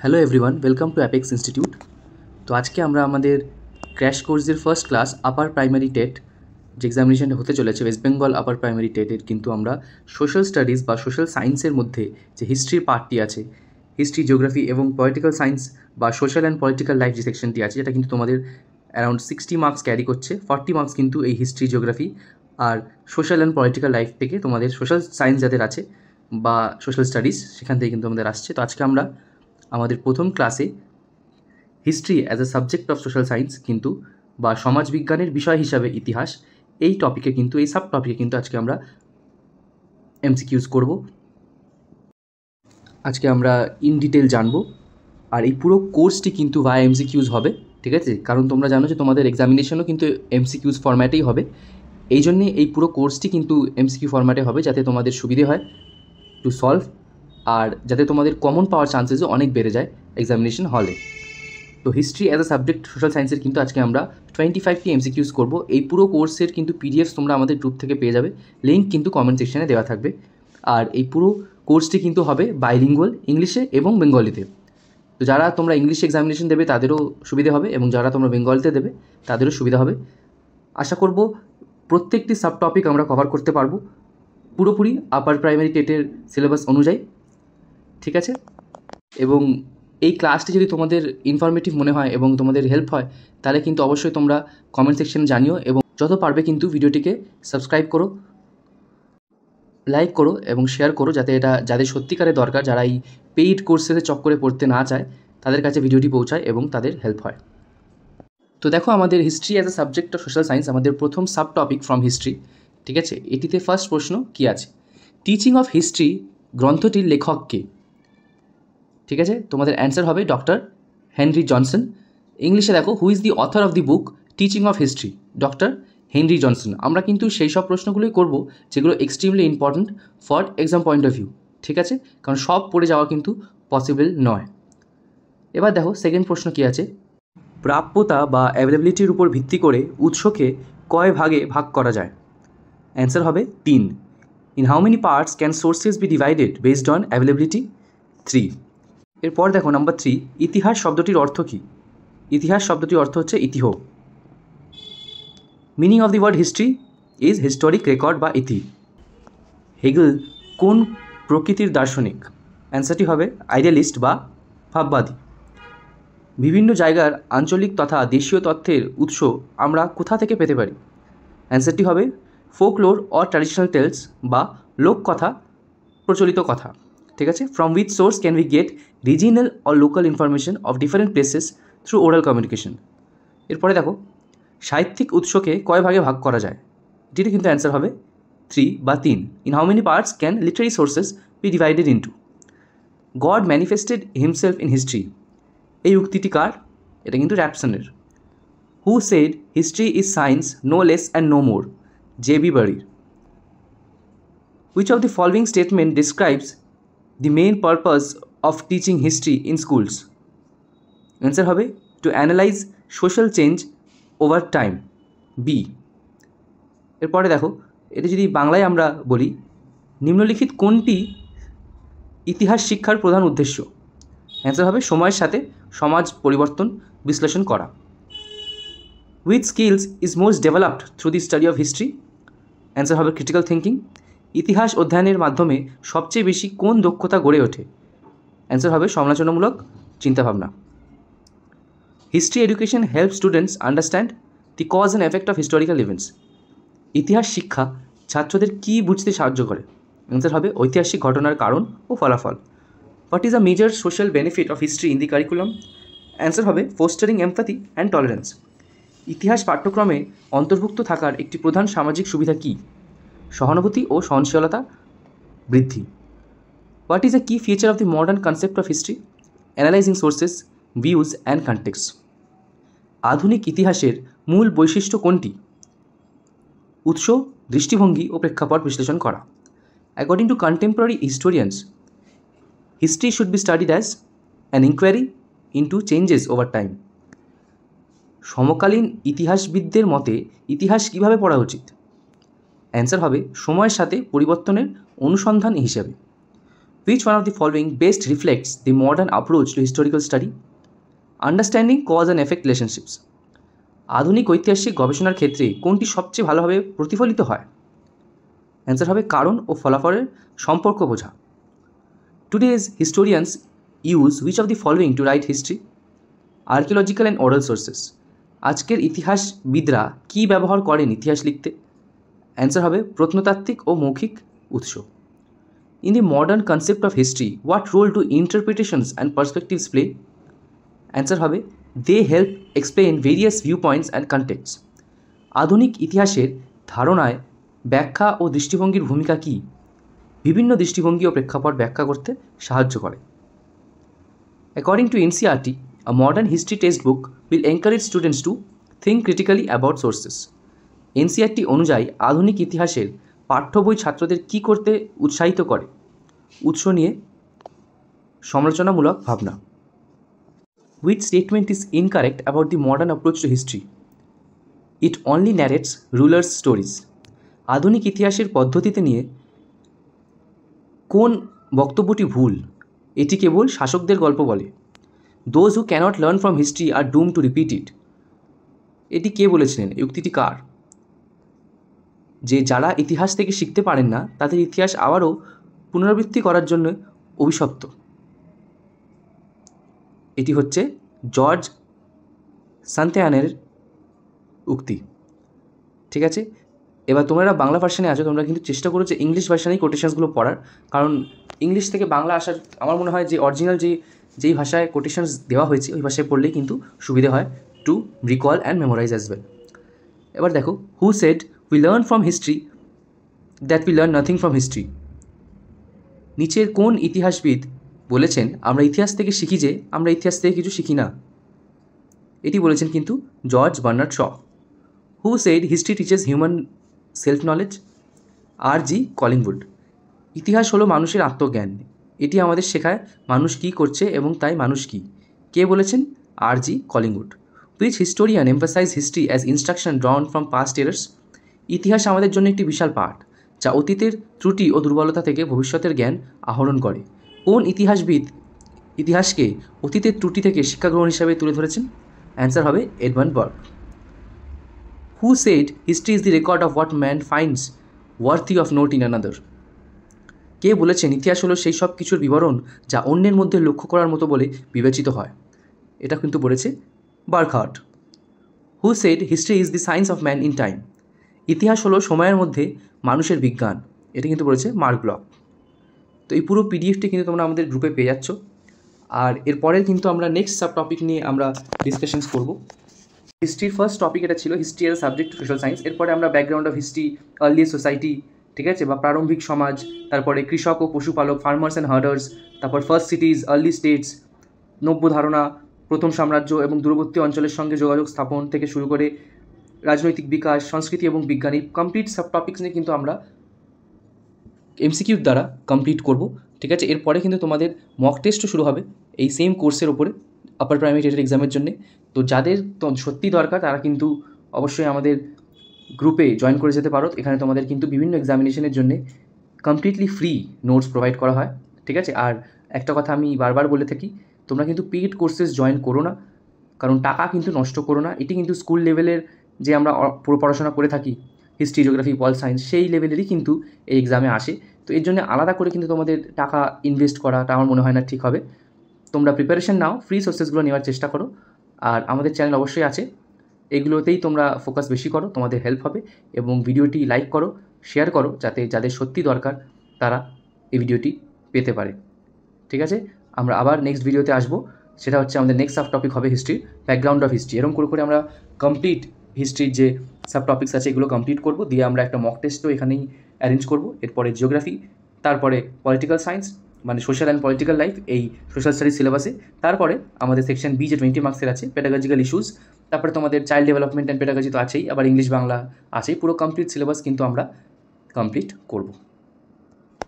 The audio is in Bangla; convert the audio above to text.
Hello everyone, welcome to apex institute. তো আজকে আমরা আমাদের ক্র্যাশ কোর্সের first class upper primary TET যে এক্সামিনেশনটা হতে চলেছে ওয়েস্ট বেঙ্গল আপার প্রাইমারি টেটের, কিন্তু আমরা সোশ্যাল স্টাডিজ বা সোশ্যাল সায়েন্সের মধ্যে যে হিস্ট্রির পার্টটি আছে, হিস্ট্রি, জিওগ্রাফি এবং পলিটিক্যাল সায়েন্স বা সোশ্যাল অ্যান্ড পলিটিক্যাল লাইফ যে সেকশনটি আছে, যেটা কিন্তু তোমাদের অ্যারাউন্ড 60 মার্কস ক্যারি করছে। 40 মার্কস কিন্তু এই হিস্ট্রি, জিওগ্রাফি আর সোশ্যাল অ্যান্ড পলিটিক্যাল লাইফ থেকে তোমাদের সোশ্যাল সায়েন্স যাদের আছে বা সোশ্যাল স্টাডিজ সেখান থেকে কিন্তু আমাদের আসছে। তো আজকে আমরা আমাদের প্রথম ক্লাসে history as a subject of social science কিন্তু বা সমাজবিজ্ঞানের বিষয় হিসাবে ইতিহাস, এই টপিকে কিন্তু এই সাব টপিকে কিন্তু আজকে আমরা এমসিকিউজ করব। আজকে আমরা ইন ডিটেল জানবো, আর এই পুরো কোর্সটি কিন্তু ভায়া এমসিকিউজ হবে, ঠিক আছে? কারণ তোমরা জানো যে তোমাদের এক্সামিনেশনও কিন্তু এমসিকিউজ ফরম্যাটেই হবে। এই জন্যে এই পুরো কোর্সটি কিন্তু এমসিকিউ ফরম্যাটে হবে, যাতে তোমাদের সুবিধে হয় টু সলভ, আর যাতে তোমাদের কমন পাওয়ার চান্সেসও অনেক বেড়ে যায় এক্সামিনেশন হলে। তো history as a subject social সায়েন্সের কিন্তু আজকে আমরা 25টি এমসিকিউজ করবো। এই পুরো কোর্সের কিন্তু পিডিএফস তোমরা আমাদের গ্রুপ থেকে পেয়ে যাবে, লিঙ্ক কিন্তু কমেন্ট সেকশনে দেওয়া থাকবে। আর এই পুরো কোর্সটি কিন্তু হবে বাইলিঙ্গুয়াল, ইংলিশে এবং বেঙ্গলিতে। তো যারা তোমরা ইংলিশে এক্সামিনেশন দেবে তাদেরও সুবিধা হবে, এবং যারা তোমরা বেঙ্গলিতে দেবে তাদেরও সুবিধা হবে। আশা করব প্রত্যেকটি সাব টপিক আমরা কভার করতে পারবো পুরোপুরি আপার প্রাইমারি টেটের সিলেবাস অনুযায়ী, ঠিক আছে? এবং এই ক্লাসটি যদি তোমাদের ইনফরমেটিভ মনে হয় এবং তোমাদের হেল্প হয়, তাহলে কিন্তু অবশ্যই তোমরা কমেন্ট সেকশনে জানিও, এবং যত পারবে কিন্তু ভিডিওটিকে সাবস্ক্রাইব করো, লাইক করো এবং শেয়ার করো, যাতে এটা যাদের সত্যিকারের দরকার, যারা এই পেইড কোর্সের চক্করে পড়তে না চায়, তাদের কাছে ভিডিওটি পৌঁছায় এবং তাদের হেল্প হয়। তো দেখো, আমাদের history as a subject of social science, আমাদের প্রথম সাব টপিক ফ্রম হিস্ট্রি, ঠিক আছে? এটিতে ফার্স্ট প্রশ্ন কী আছে? টিচিং অফ হিস্ট্রি গ্রন্থটির লেখক কে? ঠিক আছে, তোমাদের অ্যান্সার হবে ডক্টর হেনরি জনসন। ইংলিশে দেখো, who is the author of the book teaching of history? Doctor Henry Johnson. আমরা কিন্তু সেই সব প্রশ্নগুলোই করব যেগুলো extremely important for exam point of view, ঠিক আছে? কারণ সব পড়ে যাওয়া কিন্তু পসিবল নয়। এবার দেখো সেকেন্ড প্রশ্ন কী আছে? প্রাপ্যতা বা অ্যাভেলেবিলিটির উপর ভিত্তি করে উৎসকে কয় ভাগে ভাগ করা যায়? অ্যান্সার হবে 3। In how many parts can sources be divided based on availability? 3। এরপর দেখো নাম্বার 3, ইতিহাস শব্দটির অর্থ কী? ইতিহাস শব্দটির অর্থ হচ্ছে ইতিহ। Meaning of the word history is historic record বা ইতি। হেগেল কোন প্রকৃতির দার্শনিক? অ্যান্সারটি হবে আইডিয়ালিস্ট বা ভাববাদী। বিভিন্ন জায়গার আঞ্চলিক তথা দেশীয় তথ্যের উৎস আমরা কোথা থেকে পেতে পারি? অ্যান্সারটি হবে ফোকলোর অর ট্র্যাডিশনাল টেলস বা লোককথা, প্রচলিত কথা, ঠিক আছে? From which source can we get regional or local information of different places through oral communication. এরপরে দেখো, সাহিত্যিক উৎসকে কয় ভাগে ভাগ করা যায়? এটির কিন্তু অ্যান্সার হবে 3 বা 3। In how many parts can literary sources be divided into? God manifested himself in history, এই উক্তিটি কার? এটা কিন্তু র্যাপসনের। Who said history is science no less and no more? J B. বারির। Which of the following statement describes the main purpose of teaching history in schools? Answer হবে to analyze social change over time, B. এরপরে দেখো, এটা যদি বাংলায় আমরা বলি, নিম্নলিখিত কোনটি ইতিহাস শিক্ষার প্রধান উদ্দেশ্য? অ্যান্সার হবে সময়ের সাথে সমাজ পরিবর্তন বিশ্লেষণ করা। Which skills is most developed through the study of history? Answer হবে ক্রিটিক্যাল থিঙ্কিং। ইতিহাস অধ্যয়নের মাধ্যমে সবচেয়ে বেশি কোন দক্ষতা গড়ে ওঠে? অ্যান্সার হবে সমালোচনামূলক চিন্তাভাবনা। History education help students understand the cause and effect of historical events. ইতিহাস শিক্ষা ছাত্রদের কী বুঝতে সাহায্য করে? অ্যান্সার হবে ঐতিহাসিক ঘটনার কারণ ও ফলাফল। What is a major social benefit of history in the curriculum? Answer হবে ফোস্টারিং এমপ্যাথি অ্যান্ড টলারেন্স। ইতিহাস পাঠ্যক্রমে অন্তর্ভুক্ত থাকার একটি প্রধান সামাজিক সুবিধা কী? সহানুভূতি ও সহনশীলতা বৃদ্ধি। হোয়াট ইজ আ কি feature of the modern concept of history? Analysing sources, views and context. আধুনিক ইতিহাসের মূল বৈশিষ্ট্য কোনটি? উৎস, দৃষ্টিভঙ্গি ও প্রেক্ষাপট বিশ্লেষণ করা। According to contemporary historians, history should be studied as an inquiry into changes over time. সমকালীন ইতিহাসবিদদের মতে ইতিহাস কীভাবে পড়া উচিত? অ্যান্সার হবে সময়ের সাথে পরিবর্তনের অনুসন্ধান হিসাবে। Which one of the following best reflects the modern approach to historical study? Understanding cause and effect relationships. আধুনিক ঐতিহাসিক গবেষণার ক্ষেত্রে কোনটি সবচেয়ে ভালোভাবে প্রতিফলিত হয়? অ্যান্সার হবে কারণ ও ফলাফলের সম্পর্ক বোঝা। Today's historians use which of the following to write history? Archaeological and oral sources. আজকের ইতিহাসবিদরা কী ব্যবহার করেন ইতিহাস লিখতে? অ্যান্সার হবে প্রত্নতাত্ত্বিক ও মৌখিক উৎস। In the modern concept of history, what role do interpretations and perspectives play? Answer হবে they help explain various viewpoints and contexts. আধুনিক ইতিহাসের ধারণায় ব্যাখ্যা ও দৃষ্টিভঙ্গির ভূমিকা কী? বিভিন্ন দৃষ্টিভঙ্গি ও প্রেক্ষাপট ব্যাখ্যা করতে সাহায্য করে। According to NCERT, a modern history textbook will encourage students to think critically about sources. NCERT অনুযায়ী আধুনিক ইতিহাসের পাঠ্য বই ছাত্রদের কী করতে উৎসাহিত করে? উৎস নিয়ে সমালোচনামূলক ভাবনা। Which statement is incorrect about the modern approach to history? It only narrates rulers' stories. আধুনিক ইতিহাসের পদ্ধতিতে নিয়ে কোন বক্তব্যটি ভুল? এটি কেবল শাসকদের গল্প বলে। Those who cannot learn from history are doomed to repeat it. এটি কে বলেছিলেন? এই উক্তিটি কার? যে যারা ইতিহাস থেকে শিখতে পারেন না তাদের ইতিহাস আবারও পুনরাবৃত্তি করার জন্য অভিশপ্ত। এটি হচ্ছে জর্জ সান্তিয়ানের উক্তি। ঠিক আছে, এবার তোমরা বাংলা ভার্সানে আছো, তোমরা কিন্তু চেষ্টা করো যে ইংলিশ ভার্সানেই কোটেশনসগুলো পড়ার, কারণ ইংলিশ থেকে বাংলা আসার আমার মনে হয় যে অরিজিনাল যেই ভাষায় কোটেশনস দেওয়া হয়েছে ওই ভাষায় পড়লেই কিন্তু সুবিধে হয় to recall and memorize as well. এবার দেখো, who said we learn from history that we learn nothing from history? নিচের কোন ইতিহাসবিদ বলেছেন আমরা ইতিহাস থেকে শিখি যে আমরা ইতিহাস থেকে কিছু শিখি না? এটি বলেছেন কিন্তু George Bernard Shaw. Who said history teaches human self knowledge? R G. Collingwood. ইতিহাস হলো মানুষের আত্মজ্ঞান, এটি আমাদের শেখায় মানুষ কী করছে এবং তাই মানুষ কী। কে বলেছেন? R G. Collingwood. Which historian emphasize history as instruction drawn from past errors? ইতিহাস আমাদের জন্য একটি বিশাল পাঠ যা অতীতের ত্রুটি ও দুর্বলতা থেকে ভবিষ্যতের জ্ঞান আহরণ করে। কোন ইতিহাসবিদ ইতিহাসকে অতীতের ত্রুটি থেকে শিক্ষাগ্রহণ হিসাবে তুলে ধরেছেন? অ্যান্সার হবে Edmund Burke. Who said history is the record of what man finds worthy of note in another? কে বলেছেন ইতিহাস হলো সেই সব কিছুর বিবরণ যা অন্যের মধ্যে লক্ষ্য করার মতো বলে বিবেচিত হয়? এটা কিন্তু বলেছে Burckhardt. Who said history is the science of man in time? ইতিহাস হলো সময়ের মধ্যে মানুষের বিজ্ঞান, এটা কিন্তু বলেছে মার্ক ব্লক। তো এই পুরো পিডিএফটি কিন্তু তোমরা আমাদের গ্রুপে পেয়ে যাচ্ছ। আর এরপরের কিন্তু আমরা নেক্সট সাব টপিক নিয়ে আমরা ডিসকাশনস করব। হিস্ট্রির ফার্স্ট টপিক এটা ছিল হিস্ট্রি এর সাবজেক্ট টু সোশ্যাল সায়েন্স। এরপরে আমরা background of history, early society, ঠিক আছে, বা প্রারম্ভিক সমাজ, তারপরে কৃষক ও পশুপালক, ফার্মার্স অ্যান্ড হার্ডার্স, তারপর ফার্স্ট সিটিজ, আর্লি স্টেটস, নব্য ধারণা, প্রথম সাম্রাজ্য এবং দূরবর্তী অঞ্চলের সঙ্গে যোগাযোগ স্থাপন থেকে শুরু করে রাজনৈতিক বিকাশ, সংস্কৃতি এবং বিজ্ঞান, এই কমপ্লিট সাব টপিক্স নিয়ে কিন্তু আমরা এমসিকিউর দ্বারা কমপ্লিট করব। ঠিক আছে, এরপরে কিন্তু তোমাদের মক টেস্টও শুরু হবে এই সেম কোর্সের ওপরে আপার প্রাইমারি টেটের এক্সামের জন্য। তো যাদের সত্যি দরকার তারা কিন্তু অবশ্যই আমাদের গ্রুপে জয়েন করে যেতে পারো। এখানে তোমাদের কিন্তু বিভিন্ন এক্সামিনেশনের জন্য কমপ্লিটলি ফ্রি নোটস প্রোভাইড করা হয়। ঠিক আছে, আর একটা কথা আমি বারবার বলে থাকি, তোমরা কিন্তু পেইড কোর্সেস জয়েন করো না, কারণ টাকা কিন্তু নষ্ট করো না। এটি কিন্তু স্কুল লেভেলের যে আমরা পুরো পড়াশোনা করে থাকি হিস্ট্রি, জিওগ্রাফি, পল সায়েন্স, সেই লেভেলেরই কিন্তু এই এক্সামে আসে। তো এর জন্য আলাদা করে কিন্তু তোমাদের টাকা ইনভেস্ট করাটা আমার মনে হয় না ঠিক হবে। তোমরা প্রিপারেশন নাও, ফ্রি সোর্সেসগুলো নেওয়ার চেষ্টা করো। আর আমাদের চ্যানেল অবশ্যই আছে, এগুলোতেই তোমরা ফোকাস বেশি করো, তোমাদের হেল্প হবে। এবং ভিডিওটি লাইক করো, শেয়ার করো, যাতে যাদের সত্যি দরকার তারা এই ভিডিওটি পেতে পারে। ঠিক আছে, আমরা আবার নেক্সট ভিডিওতে আসবো, সেটা হচ্ছে আমাদের নেক্সট সাব টপিক হবে হিস্ট্রি, ব্যাকগ্রাউন্ড অফ হিস্ট্রি। এরকম করে আমরা কমপ্লিট হিস্ট্রির যে সাব টপিক্স আছে এগুলো কমপ্লিট করব, দিয়ে আমরা একটা মক টেস্টও এখানেই অ্যারেঞ্জ করব। এরপরে জিওগ্রাফি, তারপরে পলিটিক্যাল সায়েন্স মানে সোশ্যাল অ্যান্ড পলিটিক্যাল লাইফ এই সোশ্যাল স্টাডিজ সিলেবাসে, তারপরে আমাদের সেকশন বি যে 20 মার্কসের আছে পেডাগজিক্যাল ইস্যুস, তারপরে তোমাদের চাইল্ড ডেভেলপমেন্ট অ্যান্ড পেডাগজি তো আছেই, আবার ইংলিশ বাংলা আছেই। পুরো কমপ্লিট সিলেবাস কিন্তু আমরা কমপ্লিট করব।